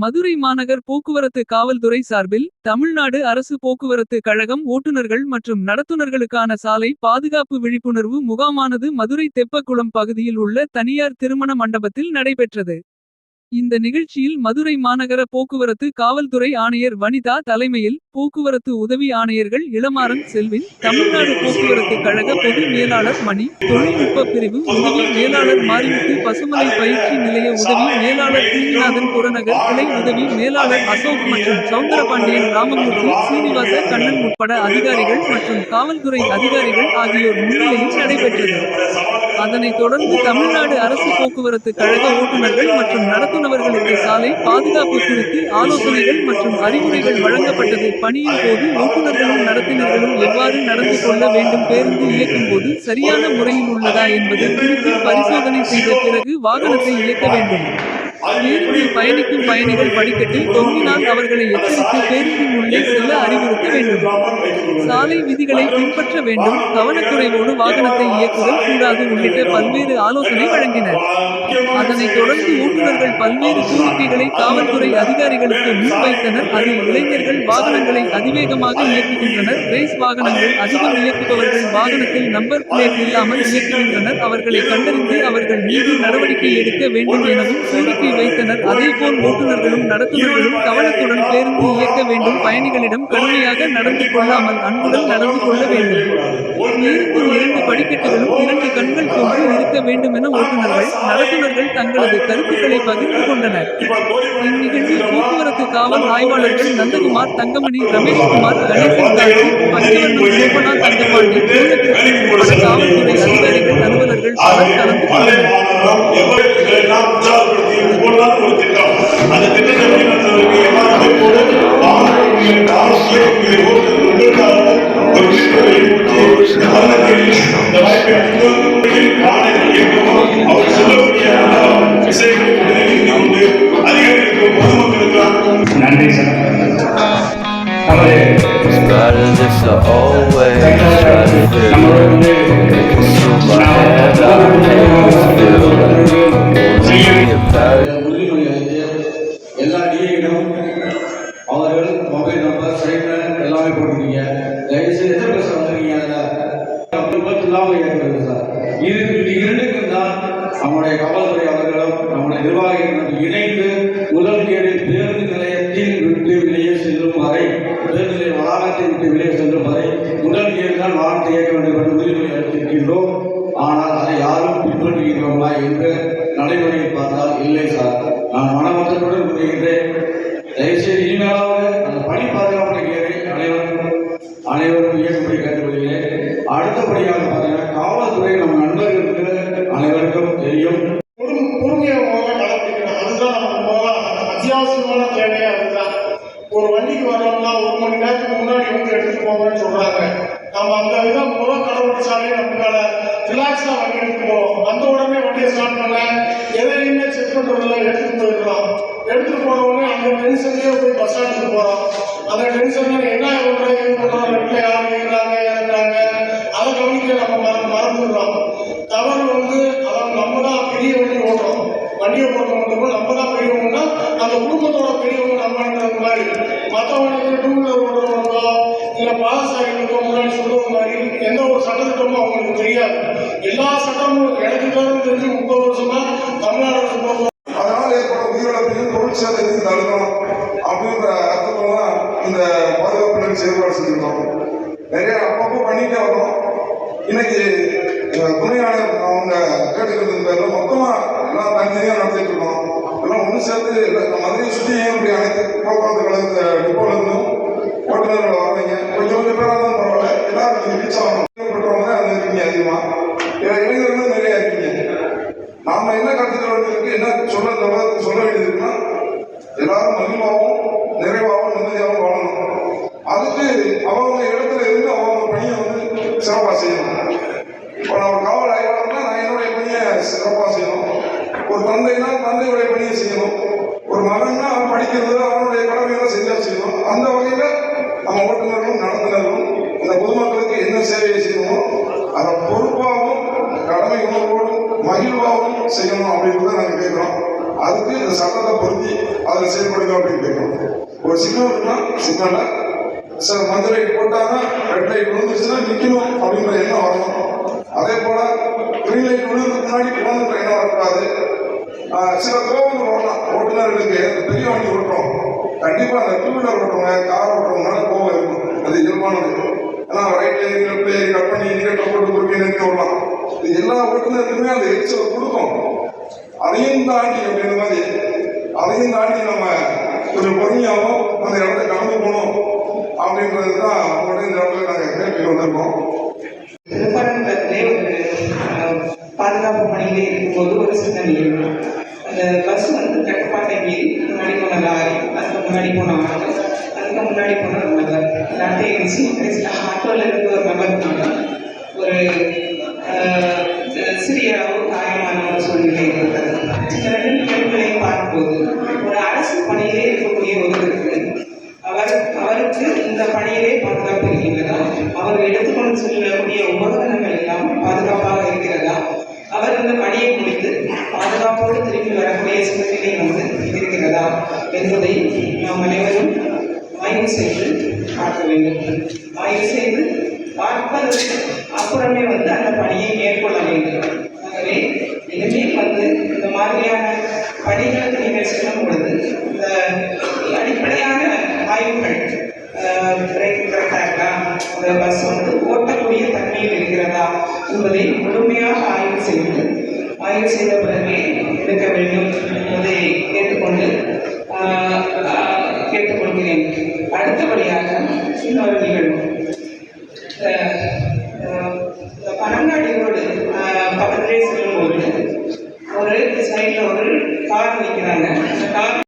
மதுரை மாநகர் போக்குவரத்து காவல்துறை சார்பில் தமிழ்நாடு அரசு போக்குவரத்து கழகம் ஓட்டுநர்கள் மற்றும் நடத்துனர்களுக்கான சாலை பாதுகாப்பு விழிப்புணர்வு முகாமானது மதுரை தெப்பக்குளம் பகுதியில் உள்ள தனியார் திருமண மண்டபத்தில் நடைபெற்றது. இந்த நிகழ்ச்சியில் மதுரை மாநகர போக்குவரத்து காவல்துறை ஆணையர் வனிதா தலைமையில் போக்குவரத்து உதவி ஆணையர்கள் இளமாறன் செல்வின், தமிழ்நாடு போக்குவரத்து கழக பொது மேலாளர் மணி, தொழில்நுட்ப பிரிவு உதவி மேலாளர் மாரிமுத்து, பசுமலை பயிற்சி நிலைய உதவி மேலாளர் பூமிநாதன், புறநகர் கிளை உதவி மேலாளர் அசோக் மற்றும் சவுந்தரபாண்டியன், ராமமூர்த்தி, சீனிவாச கண்ணன் உட்பட அதிகாரிகள் மற்றும் காவல்துறை அதிகாரிகள் ஆகியோர் முன்னிலையில் நடைபெற்றது. அதனைத் தொடர்ந்து தமிழ்நாடு அரசு போக்குவரத்து கழக ஓட்டுநர்கள் மற்றும் நடத்துனர்களுக்கு சாலை பாதுகாப்பு குறித்து ஆலோசனைகள் மற்றும் அறிவுரைகள் வழங்கப்பட்டது. பணியின் போது ஓட்டுநர்களும் நடத்துனர்களும் எவ்வாறு நடந்து கொள்ள வேண்டும், பேருந்து இயக்கும் போது சரியான முறையில் உள்ளதா என்பது குறித்து பரிசோதனை செய்த பிறகு வாகனத்தை இயக்க வேண்டும். பேருந்தில் பயணிக்கும் பயணிகள் படிக்கட்டில் தொங்கினால் அவர்களை எச்சரித்து பேருந்தின் உள்ளே செல்ல அறிவுறுத்த வேண்டும். சாலை விதிகளை பின்பற்ற வேண்டும், கவனக்குறைவோடு வாகனத்தை இயக்குதல் கூடாது உள்ளிட்ட பல்வேறு ஆலோசனை வழங்கினர். அதனைத் தொடர்ந்து ஓட்டுநர்கள் பல்வேறு கோரிக்கைகளை காவல்துறை அதிகாரிகளுக்கு முன்வைத்தனர். அதில் இளைஞர்கள் வாகனங்களை அதிவேகமாக இயக்குகின்றனர், ரேஸ் வாகனங்கள் அதிகம் இயக்குபவர்கள் வாகனத்தில் நம்பர் பிளேட் இல்லாமல் இயக்குகின்றனர், அவர்களை கண்டறிந்து அவர்கள் மீது நடவடிக்கை எடுக்க வேண்டும் எனவும் கோரிக்கை வைத்தனர். அதேபோல் ஓட்டுநர்களும் நடத்துனர்களும் கவனத்துடன் பேருந்து இயக்க வேண்டும், பயணிகளிடம் கடுமையாக நடந்து கொள்ளாமல் அன்புடன் நடந்து கொள்ள வேண்டும். பேருந்தின் 2 படிக்கட்டுகளும் 2 கண்கள் போன்று இருக்க வேண்டும் என ஓட்டுநர்கள் நடத்துனர்கள் தங்களது கருத்துக்களை பகிர்ந்து கொண்டனர். இந்நிகழ்வில் போக்குவரத்து காவல் ஆய்வாளர்கள் நந்தகுமார், தங்கமணி, ரமேஷ்குமார், கணேசன் கார்த்தி, பஞ்சவர்ணம், சோபனா, தங்கபாண்டி, பூர்ணகிருஷ்ணன் உட்பட காவல்துறை அதிகாரிகள் அலுவலர்கள் பலர் கலந்து கொண்டனர். நன்றி சார். எல்லா டிஏடும் அவர்கள் மொபைல் நம்பர் சைட்டன் எல்லாமே போட்டுருக்கீங்க. தயவுசெய்து எத்தனை பேர் வந்துருக்கீங்க அதில் இல்லாமல் இருக்கிறது சார். இது 2க்கும் தான் நம்முடைய காவல்துறை அவர்களும் நம்முடைய நிர்வாகிகளும் இணைந்து முதல் கேடில் பேருந்து நிலையத்தில் விட்டு வெளியே செல்லும் வரை, பேருந்து நிலைய வளாகத்தை விட்டு வெளியே செல்லும் வரை முதல் கேடு தான் வாகனத்தை இயக்க வேண்டும் என்று உறுதிமொழி அளித்திருக்கின்றோம். ஆனால் அதை யாரும் பின்பற்றுகிறோமா என்று நடைமுறையில் பார்த்தால் இல்லை சார். நான் மனமற்றத்துடன் கூறுகின்றேன், தயவுசெய்து இனிமேலாவது அந்த பணி பாதுகாப்பு கேரை அனைவரும் இயக்கும்படி கேட்டுக்கொள்கிறேன். அடுத்தபடியாக பார்த்தீங்கன்னா காவல்துறை நம் நண்பர்களுக்கு அனைவருக்கும் தெரியும், பொறுமையாக கடைபிடிக்கணும். அதுதான் நமக்கு அத்தியாவசியமான தேவையா அதுதான். ஒரு வண்டிக்கு வரோம்னா 1 மணி நேரத்துக்கு முன்னாடி வந்து எடுத்துட்டு போங்கன்னு சொல்றாங்க. நம்ம அந்த விதம் கடைபிடிச்சாலே நமக்கான ரிலாக்ஸா வண்டி எடுத்துட்டு போவோம். வந்த உடனே வண்டியை ஸ்டார்ட் பண்ண எதையுமே செக் பண்றதுல எடுத்துட்டு போயிடுறோம். எடுத்துட்டு போன உடனே அந்த டென்ஷன்லயே போய் பஸ் ஸ்டாண்டுக்கு போறோம். அந்த டென்ஷன்ல என்ன பண்றோம், ரெண்டு யார் இருக்கிறாங்க இறங்குறாங்க அதை கவனிக்க நம்ம மறந்துடுறோம். தவறு அதாவது நம்ம தான் பெரிய வண்டி ஓடுறோம். வண்டியை பொறுத்த மட்டும் நம்ம தான் பெரியவங்கன்னா அந்த குடும்பத்தோட பெரியவங்க நம்மன்றது மாதிரி மற்றவங்களுக்கு 2 வீலர் ஓடுறவங்களுக்கோ இல்லை பாதசாரிகளுக்கோ முன்னாடி சொல்லுற மாதிரி எந்த ஒரு சட்டத்திட்டமும் அவங்களுக்கு தெரியாது. எல்லா சட்டமும் எனக்கு தெரிஞ்சு 30 வருஷமா தமிழ்நாடு அரசு போக்குவரத்து அதனால் ஏற்பட உயிரிழப்பையும் தொழிற்சாலையும் தடுக்கணும் அப்படின்ற அர்த்தத்தில் தான் இந்த பாதுகாப்பு செயல்பாடு செஞ்சிருக்கோம். நிறைய அப்பப்போ பண்ணிட்டே வரோம். இன்னைக்கு துணையாளர் அவங்க கேட்டுக்கிறது பேர்ல மொத்தமாக எல்லாம் தனித்தனியாக நடத்திட்டு இருக்கோம். எல்லாம் ஒன்று சேர்த்து மதுரையை சுற்றி இப்படி அனைத்து போக்குவரத்து கழக டிப்போலேருந்தும் ஓட்டுநர்கள் வர்றீங்க. கொஞ்சம் பேராக தான் பரவாயில்ல, எல்லாரும் ரீச் ஆகணும். பெற்றவங்க தான் இருக்கீங்க, அதிகமாக இளைஞர்களும் நிறையா இருக்கீங்க. நாம என்ன கருத்துக்கள் என்ன சொல்ல வேண்டியது இருக்குன்னா, எல்லாரும் மகிழ்வாகவும் நிறைவாகவும் நிம்மதியாகவும் வாழணும். அதுக்கு அவங்க இடத்துல இருந்து அவங்க பணியை சிறப்பாக செய்யணும். இப்போ நம்ம காவல் ஆய்வாளர்னா நான் என்னுடைய பணியை சிறப்பாக செய்யணும். ஒரு தந்தைனா தந்தையுடைய பணியை செய்யணும். ஒரு மகன்னா அவன் படிக்கிறது அவனுடைய கடமைகளை செஞ்சா செய்யணும். அந்த வகையில் நம்ம ஓட்டுநர்களும் நடத்துனர்களும் இந்த பொதுமக்களுக்கு என்ன சேவையை செய்யணுமோ அதை பொறுப்பாகவும் கடமை உணர்வோடும் மகிழ்வாகவும் செய்யணும் அப்படின்றத நாங்கள் கேட்குறோம். அதுக்கு இந்த சட்டத்தை பொருத்தி அதில் செயல்படுங்க அப்படின்னு கேட்கணும். ஒரு சிக்னல் இருக்குன்னா சிக்னலை சார் மஞ்சள் லைட் போட்டாங்க, ரெட் லைட் விழுந்துச்சுன்னா நிற்கணும் அப்படின்ற எண்ணம் வரணும். அதே போல கிரீன் லைட் விழுந்ததுக்கு முன்னாடி போகணுன்ற எண்ணம் வரக்கூடாது. சில கோபங்கள் வரலாம் ஓட்டுநர்களுக்கு. பெரிய வண்டி ஓட்டுறோம், கண்டிப்பாக அந்த டூ வீலர் ஓட்டுறவங்க கார் ஓட்டுறவங்கனால கோபம் இருக்கும், அது இயல்பானது. ஏன்னா ரைட்ல ஏறி லெஃப்ட்ல ஏறி கட் பண்ணி இண்டிகேட்டர் போட்டு குறுக்கே நிறுத்தி வரலாம். இது எல்லா ஓட்டுநருக்குமே அந்த எரிச்சலை கொடுக்கும். அதையும் தாண்டி அப்படின்ற மாதிரி அதையும் தாண்டி நம்ம கொஞ்சம் பொறுமையாகவும் அந்த இடத்த கடந்து போகணும் அப்படின்றது தான் அவங்களுடைய இந்த இடத்துல நாங்கள் கேள்வி வந்திருக்கோம். திருப்பரங்குன்றத்திலே ஒரு பாதுகாப்பு பணியிலே இருக்கும்போது ஒரு சிக்னல் இருக்கும். அந்த பஸ் வந்து கட்டுப்பாட்டை மீறி முன்னாடி போன லாரி, அதுக்கு முன்னாடி போன ஆட்டோ, அதுக்கு முன்னாடி போன ஒரு நபர் எல்லாத்தையும் இருந்துச்சு. கடைசியில் ஆட்டோவில் இருந்து ஒரு நபருக்கான ஒரு சிறிய அளவு காயமான ஒரு சூழ்நிலை இருந்தது. இந்த ரெண்டு நிகழ்வுகளையும் பார்க்கும்போது ஒரு அரசு பணியிலே இருக்கக்கூடிய ஒருவருக்கு அவருக்கு இந்த பணியிலே பாதுகாப்பு இருக்கின்றதா, அவர் எடுத்துக்கொண்டு செல்லக்கூடிய உபகரணங்கள் எல்லாம் பாதுகாப்பாக இருக்கிறதா, அவர் இந்த பணியை முடித்து பாதுகாப்போடு திரும்பி வரக்கூடிய சூழ்நிலை வந்து இருக்கிறதா என்பதை நாம் அனைவரும் ஆய்வு செய்து பார்க்க வேண்டும். ஆய்வு செய்து பார்ப்பதற்கு அப்புறமே வந்து அந்த பணியை மேற்கொள்ள வேண்டும். ஆகவே இனிமேல் வந்து இந்த மாதிரியான பணிகளுக்கு நீங்கள் செல்லும் பொழுது இந்த அடிப்படையான ஆய்வுகள், பிரேக் கரெக்டாக அந்த பஸ் வந்து ஓட்டக்கூடிய தன்மையில் இருக்கிறதா என்பதை முழுமையாக ஆய்வு செய்த பிறகு எடுக்க வேண்டும் என்பதை கேட்டுக்கொள்கிறேன். அடுத்தபடியாக இன்னொரு நிகழ்வு